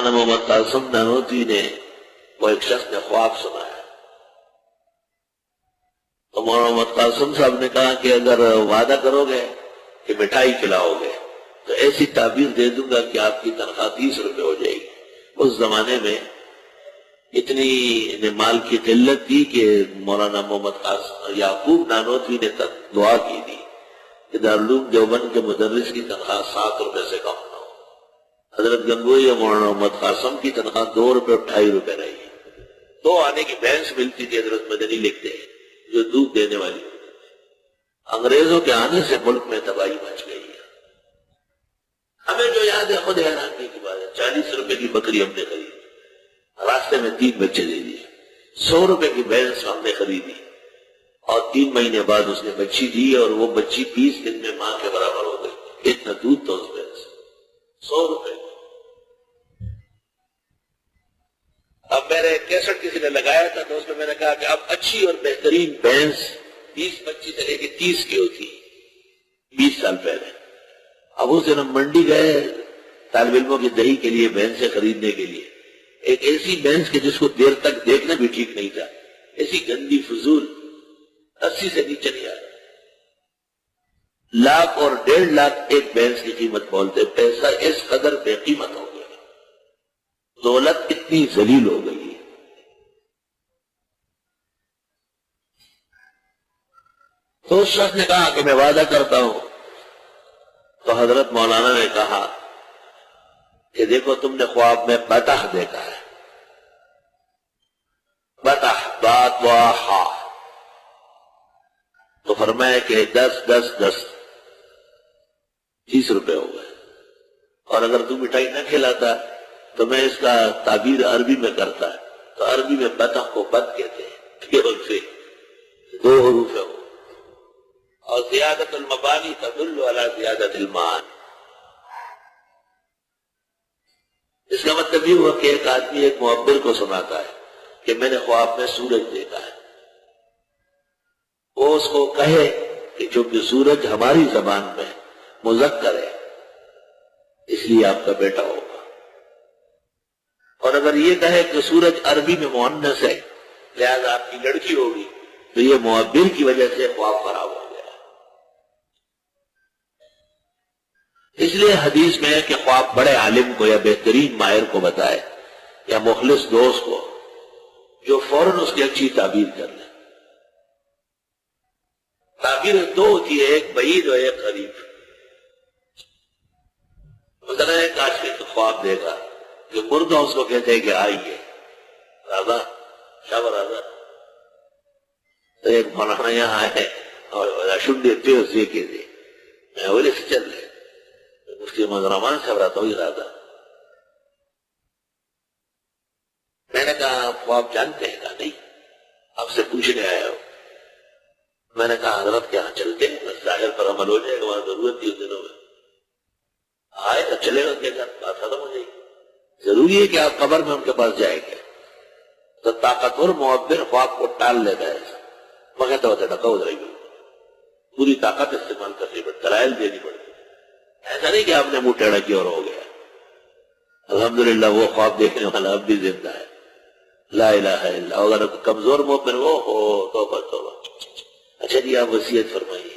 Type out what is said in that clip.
مولانا محمد قاسم نانوتوی نے وہ ایک شخص نے خواب سنا ہے، تو مولانا محمد قاسم صاحب نے کہا کہ اگر وعدہ کرو گے کہ مٹھائی کھلاؤ گے تو ایسی تعبیر دے دوں گا کہ آپ کی تنخواہ 30 روپے ہو جائے گی۔ اس زمانے میں اتنی مال کی قلت تھی کہ مولانا محمد قاسم یعقوب نانوتوی نے تک دعا کی تھی کہ دارالعلوم دیوبند کے مدرس کی تنخواہ 7 روپے سے کم نہ ہو۔ حضرت گنگوئی اور مولانا محمد قاسم کی تنخواہ 2 روپے 2.5 روپے رہی۔ 2 آنے کی بھینس ملتی تھی، حضرت مدنی لکھتے ہیں، جو دودھ دینے والی۔ انگریزوں کے آنے سے ملک میں تباہی مچ گئی ہے۔ ہمیں جو یاد ہے خود حیرانی کی بات ہے، 40 روپے کی بکری ہم نے خریدی، راستے میں 3 بچے دے دیے۔ 100 روپے کی بھینس ہم نے خریدی اور 3 مہینے بعد اس نے بچی دی اور وہ بچی 20 دن میں ماں کے برابر ہو گئی، اتنا دودھ تو اس بھینس، 100 روپے۔ اب میرے کیسٹ کسی نے لگایا تھا تو اس میں نے کہا کہ اب اچھی اور بہترین بھینس 20-25 سے لے کے 30 کی ہوتی، 20 سال پہلے۔ اب اس دن ہم منڈی گئے طالب علموں کی دہی کے لیے بھینسیں خریدنے کے لیے، ایک ایسی بھینس کے جس کو دیر تک دیکھنا بھی ٹھیک نہیں تھا، ایسی گندی فضول، 80 سے نیچے نہیں آ رہا۔ 1 لاکھ اور 1.5 لاکھ ایک بھینس کی قیمت بولتے، پیسہ اس قدر بے قیمت ہو گیا، دولت اتنی ذلیل ہو گئی۔ تو اس شخص نے کہا کہ میں وعدہ کرتا ہوں، تو حضرت مولانا نے کہا کہ دیکھو تم نے خواب میں بطخ دیکھا ہے، بطخ، بات واحا، تو فرمایا کہ 10 30 روپے ہو گئے، اور اگر تم مٹھائی نہ کھلاتا تو میں اس کا تعبیر عربی میں کرتا ہے، تو عربی میں بطخ کو بط کہتے ہیں، ٹھیک سے 2 حروف ہے، اور زیادت المبانی تدل علی زیادت المان۔ اس کا مطلب یہ ہوا کہ ایک آدمی ایک معبر کو سناتا ہے کہ میں نے خواب میں سورج دیکھا ہے، وہ اس کو کہے کہ چونکہ سورج ہماری زبان میں مذکر ہے اس لیے آپ کا بیٹا ہوگا، اور اگر یہ کہے کہ سورج عربی میں مؤنث ہے لہذا آپ کی لڑکی ہوگی، تو یہ معبر کی وجہ سے خواب خراب ہو گیا۔ اس لیے حدیث میں ہے کہ خواب بڑے عالم کو یا بہترین ماہر کو بتائے یا مخلص دوست کو جو فوراً اس کی اچھی تعبیر کر لے۔ تعبیر 2 ہوتی ہے، ایک بعید اور ایک قریب۔ مثلا ایک آج کے خواب دے گا کہ مردہ اس کو کہتے ہیں کہ آئیے راضا شاہ راضا، تو ایک مولانا یہاں آئے اور شنڈے تیز یہ کہ میں اولے سے چل رہے اس کے مضرمان سے رہتا ہوئی راضا۔ میں نے کہا آپ خواب جانتے ہیں؟ کہا نہیں، آپ سے پوچھنے آیا ہو۔ میں نے کہا حضرت کے یہاں چلتے ہیں، بس ظاہر پر عمل ہو جائے گا، وہاں ضرورت تھی اس دنوں میں، آئے تو چلے گا، کہتا بات ختم ہو جائے گی، ضروری ہے کہ آپ قبر میں ان کے پاس جائیں گے۔ تو طاقتور معبر خواب کو ٹال لیتا ہے، مگر تو ہوتا ڈکا ہو جائے گی، پوری طاقت استعمال کرنی پڑتی، دلائل دینی پڑتی، ایسا نہیں کہ آپ نے منہ ٹیڑھا کیا اور ہو گیا۔ الحمدللہ وہ خواب دیکھنے والا اب بھی زندہ ہے، لا الہ الا اللہ۔ اگر کمزور مومن وہ ہو توبہ توبہ۔ اچھا جی آپ وصیت فرمائیے۔